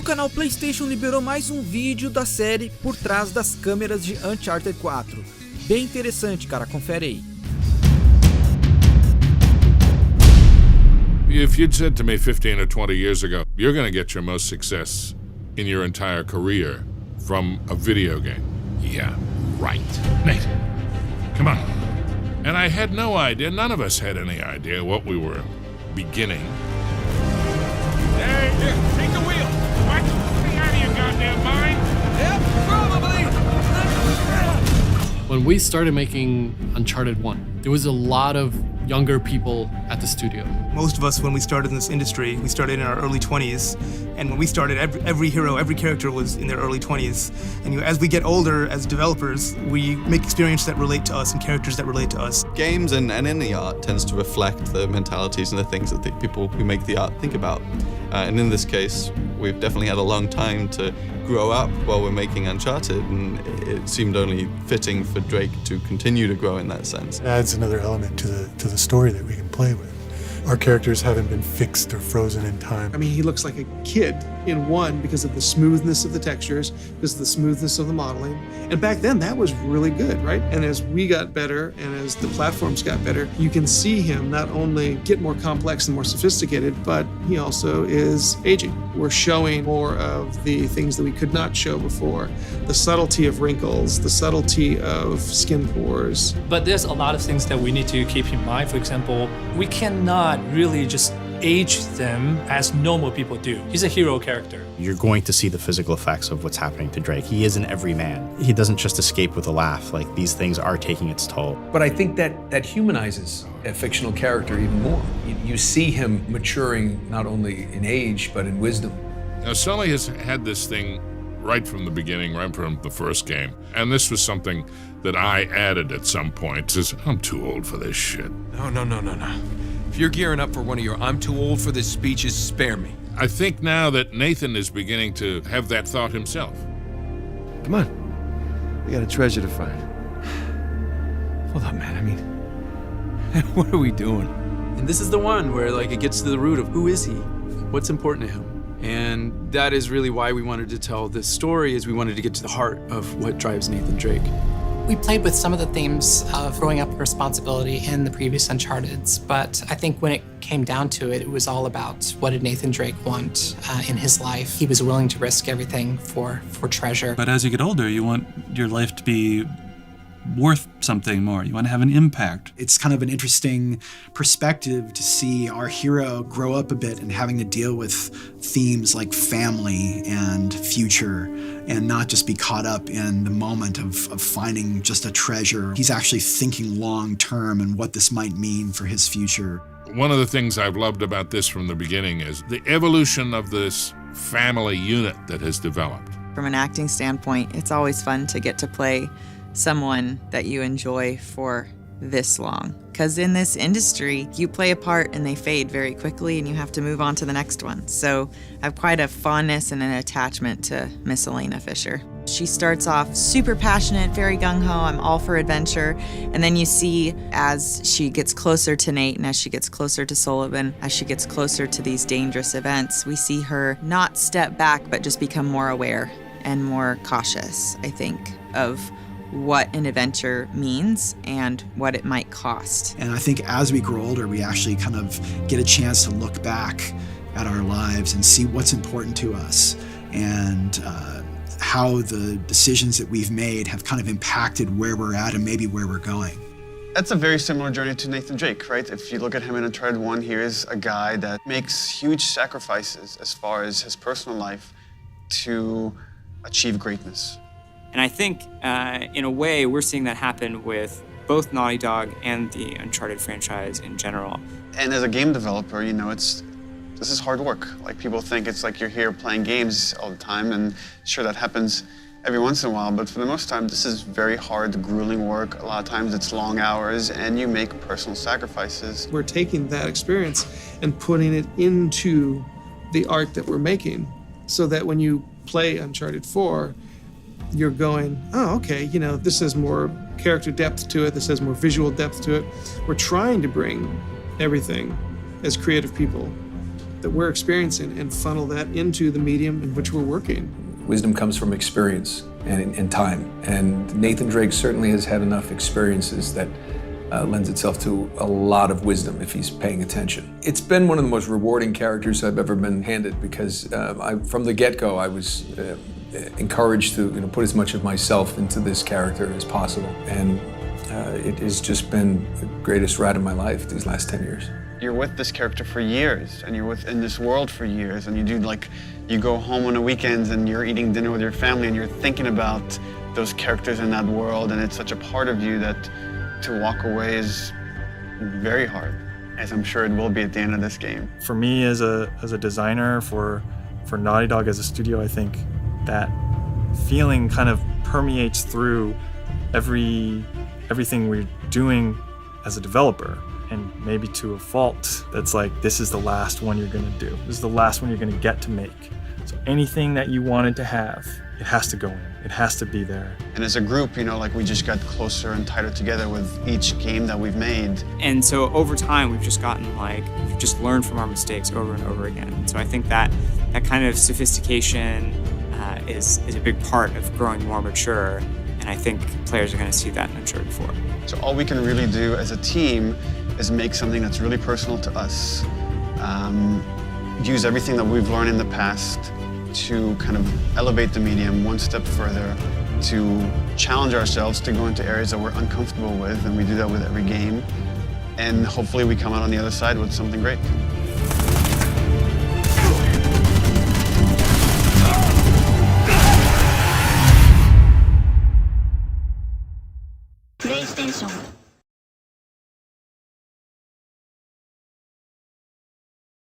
canal PlayStation liberou mais um vídeo da série Por Trás das Câmeras de Uncharted 4. Bem interessante, cara, confere aí. If you'd said to me 15 or 20 years ago, you're gonna get your most success in your entire career from a video game. Yeah, right. Nate, come on. And I had no idea, none of us had any idea what we were beginning. Hey, here, take the wheel. What? Stay out of your goddamn mind. Yep, probably. When we started making Uncharted 1, there was a lot of younger people at the studio. Most of us, when we started in this industry, we started in our early 20s. And when we started, every hero, every character was in their early 20s. And as we get older as developers, we make experiences that relate to us and characters that relate to us. Games and any art tends to reflect the mentalities and the things that the people who make the art think about. And in this case, we've definitely had a long time to grow up while we're making Uncharted, and it seemed only fitting for Drake to continue to grow in that sense. It adds another element to the story that we can play with. Our characters haven't been fixed or frozen in time. I mean, he looks like a kid in one because of the smoothness of the textures, because of the smoothness of the modeling. And back then, that was really good, right? And as we got better and as the platforms got better, you can see him not only get more complex and more sophisticated, but he also is aging. We're showing more of the things that we could not show before. The subtlety of wrinkles, the subtlety of skin pores. But there's a lot of things that we need to keep in mind. For example, we cannot really just age them as normal people do. He's a hero character. You're going to see the physical effects of what's happening to Drake. He is an everyman. He doesn't just escape with a laugh. Like, these things are taking its toll. But I think that humanizes a fictional character even more. You see him maturing not only in age, but in wisdom. Now, Sully has had this thing right from the beginning, right from the first game. And this was something that I added at some point. Says, I'm too old for this shit. No. If you're gearing up for one of your I'm too old for this speeches, spare me. I think now that Nathan is beginning to have that thought himself. Come on. We got a treasure to find. Hold up, man. I mean, what are we doing? And this is the one where, like, it gets to the root of who is he? What's important to him? And that is really why we wanted to tell this story, is we wanted to get to the heart of what drives Nathan Drake. We played with some of the themes of growing up with responsibility in the previous Uncharted's, but I think when it came down to it, it was all about what did Nathan Drake want in his life. He was willing to risk everything for treasure. But as you get older, you want your life to be worth something more. You want to have an impact. It's kind of an interesting perspective to see our hero grow up a bit and having to deal with themes like family and future, and not just be caught up in the moment of finding just a treasure. He's actually thinking long term and what this might mean for his future. One of the things I've loved about this from the beginning is the evolution of this family unit that has developed. From an acting standpoint, it's always fun to get to play someone that you enjoy for this long. Because in this industry, you play a part and they fade very quickly and you have to move on to the next one. So I have quite a fondness and an attachment to Miss Elena Fisher. She starts off super passionate, very gung-ho, I'm all for adventure. And then you see as she gets closer to Nate and as she gets closer to Sullivan, as she gets closer to these dangerous events, we see her not step back, but just become more aware and more cautious, I think, of what an adventure means and what it might cost. And I think as we grow older, we actually kind of get a chance to look back at our lives and see what's important to us and how the decisions that we've made have kind of impacted where we're at and maybe where we're going. That's a very similar journey to Nathan Drake, right? If you look at him in Uncharted 1, here's a guy that makes huge sacrifices as far as his personal life to achieve greatness. And I think, in a way, we're seeing that happen with both Naughty Dog and the Uncharted franchise in general. And as a game developer, you know, this is hard work. Like, people think it's like you're here playing games all the time, and sure, that happens every once in a while, but for the most time, this is very hard, grueling work. A lot of times it's long hours, and you make personal sacrifices. We're taking that experience and putting it into the art that we're making, so that when you play Uncharted 4, you're going, oh, okay, you know, this has more character depth to it, this has more visual depth to it. We're trying to bring everything as creative people that we're experiencing and funnel that into the medium in which we're working. Wisdom comes from experience and time. And Nathan Drake certainly has had enough experiences that lends itself to a lot of wisdom if he's paying attention. It's been one of the most rewarding characters I've ever been handed because from the get-go I was encouraged to put as much of myself into this character as possible. And it has just been the greatest ride of my life these last 10 years. You're with this character for years, and you're in this world for years, and you go home on the weekends and you're eating dinner with your family and you're thinking about those characters in that world, and it's such a part of you that to walk away is very hard, as I'm sure it will be at the end of this game. For me as a designer, for Naughty Dog as a studio, I think that feeling kind of permeates through everything we're doing as a developer, and maybe to a fault. That's like, this is the last one you're gonna do. This is the last one you're gonna get to make. So anything that you wanted to have, it has to go in. It has to be there. And as a group, we just got closer and tighter together with each game that we've made. And so over time, we've just gotten we've just learned from our mistakes over and over again. And so I think that kind of sophistication is a big part of growing more mature. And I think players are going to see that in Uncharted 4. So all we can really do as a team is make something that's really personal to us. Use everything that we've learned in the past to kind of elevate the medium one step further, to challenge ourselves to go into areas that we're uncomfortable with, and we do that with every game. And hopefully we come out on the other side with something great. PlayStation